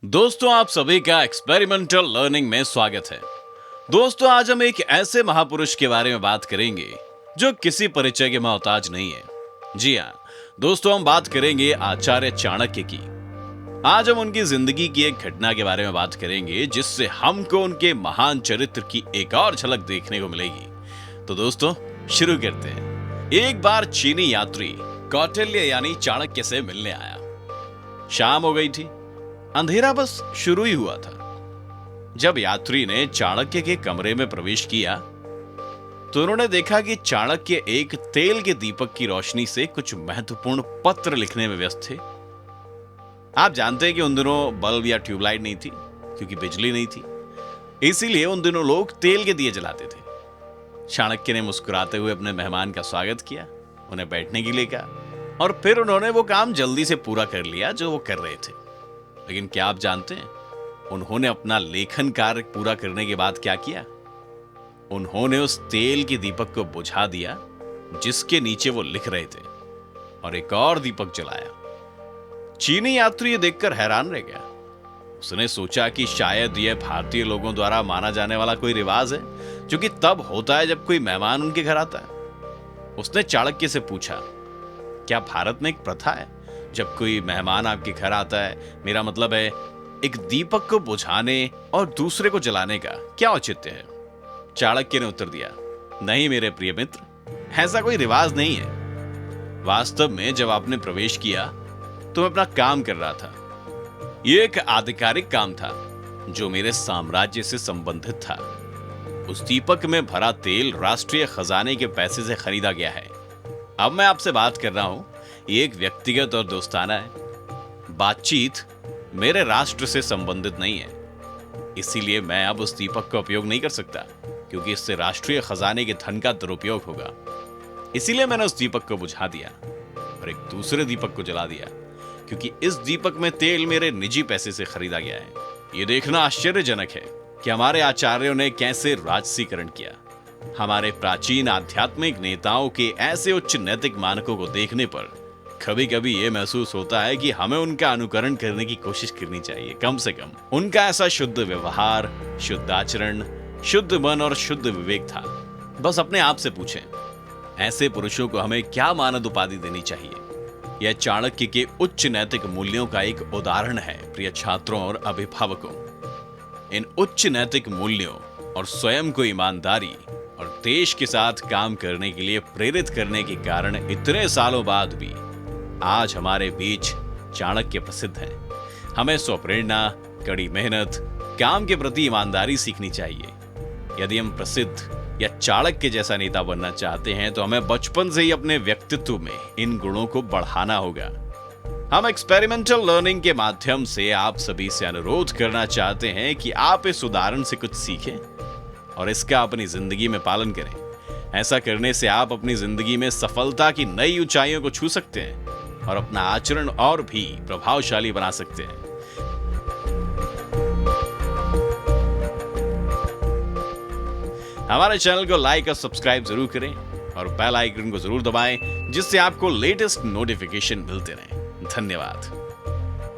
दोस्तों, आप सभी का एक्सपेरिमेंटल लर्निंग में स्वागत है। दोस्तों, आज हम एक ऐसे महापुरुष के बारे में बात करेंगे जो किसी परिचय के मोहताज नहीं है। जी हाँ दोस्तों, हम बात करेंगे आचार्य चाणक्य की। आज हम उनकी जिंदगी की एक घटना के बारे में बात करेंगे जिससे हमको उनके महान चरित्र की एक और झलक देखने को मिलेगी। तो दोस्तों, शुरू करते हैं। एक बार चीनी यात्री कौटिल्य यानी चाणक्य से मिलने आया। शाम हो गई थी, अंधेरा बस शुरू ही हुआ था। जब यात्री ने चाणक्य के कमरे में प्रवेश किया तो उन्होंने देखा कि चाणक्य एक तेल के दीपक की रोशनी से कुछ महत्वपूर्ण पत्र लिखने में व्यस्त थे। आप जानते हैं कि उन दिनों बल्ब या ट्यूबलाइट नहीं थी क्योंकि बिजली नहीं थी, इसीलिए उन दिनों लोग तेल के दिए जलाते थे। चाणक्य ने मुस्कुराते हुए अपने मेहमान का स्वागत किया, उन्हें बैठने के लिए कहा और फिर उन्होंने वो काम जल्दी से पूरा कर लिया जो वो कर रहे थे। लेकिन क्या आप जानते हैं उन्होंने अपना लेखन कार्य पूरा करने के बाद क्या किया? उन्होंने उस तेल के दीपक को बुझा दिया जिसके नीचे वो लिख रहे थे और एक और दीपक जलाया। चीनी यात्री ये देखकर हैरान रह गया। उसने सोचा कि शायद यह भारतीय लोगों द्वारा माना जाने वाला कोई रिवाज है जो कि तब होता है जब कोई मेहमान उनके घर आता है। उसने चाणक्य से पूछा, क्या भारत में एक प्रथा है जब कोई मेहमान आपके घर आता है, मेरा मतलब है एक दीपक को बुझाने और दूसरे को जलाने का क्या औचित्य है? चाणक्य ने उत्तर दिया, नहीं मेरे प्रिय मित्र, ऐसा कोई रिवाज नहीं है। वास्तव में जब आपने प्रवेश किया तो मैं अपना काम कर रहा था। यह एक आधिकारिक काम था जो मेरे साम्राज्य से संबंधित था। उस दीपक में भरा तेल राष्ट्रीय खजाने के पैसे से खरीदा गया है। अब मैं आपसे बात कर रहा हूं, ये एक व्यक्तिगत और दोस्ताना है। बातचीत मेरे राष्ट्र से संबंधित नहीं है, इसीलिए मैं अब उस दीपक का उपयोग नहीं कर सकता क्योंकि इससे राष्ट्रीय खजाने के धन का दुरुपयोग होगा। इसीलिए मैंने उस दीपक को बुझा दिया और एक दूसरे दीपक को जला दिया क्योंकि इस दीपक में तेल मेरे निजी पैसे से खरीदा गया है। यह देखना आश्चर्यजनक है कि हमारे आचार्यों ने कैसे राजसीकरण किया। हमारे प्राचीन आध्यात्मिक नेताओं के ऐसे उच्च नैतिक मानकों को देखने पर कभी कभी यह महसूस होता है कि हमें उनका अनुकरण करने की कोशिश करनी चाहिए। कम से कम उनका ऐसा शुद्ध व्यवहार, शुद्ध आचरण, शुद्ध मन और शुद्ध विवेक था। बस अपने आप से पूछें, ऐसे पुरुषों को हमें क्या मानद उपाधि देनी चाहिए? यह चाणक्य के उच्च नैतिक मूल्यों का एक उदाहरण है। प्रिय छात्रों और अभिभावकों, इन उच्च नैतिक मूल्यों और स्वयं को ईमानदारी और देश के साथ काम करने के लिए प्रेरित करने के कारण इतने सालों बाद भी आज हमारे बीच चाणक्य प्रसिद्ध है। हमें स्वप्रेरणा, कड़ी मेहनत, काम के प्रति ईमानदारी सीखनी चाहिए। यदि हम प्रसिद्ध या चाणक्य जैसा नेता बनना चाहते हैं तो हमें बचपन से ही अपने व्यक्तित्व में इन गुणों को बढ़ाना होगा। हम एक्सपेरिमेंटल लर्निंग के माध्यम से आप सभी से अनुरोध करना चाहते हैं कि आप इस उदाहरण से कुछ सीखें और इसका अपनी जिंदगी में पालन करें। ऐसा करने से आप अपनी जिंदगी में सफलता की नई ऊंचाइयों को छू सकते हैं और अपना आचरण और भी प्रभावशाली बना सकते हैं। हमारे चैनल को लाइक और सब्सक्राइब जरूर करें और बेल आइकन को जरूर दबाएं जिससे आपको लेटेस्ट नोटिफिकेशन मिलते रहें। धन्यवाद।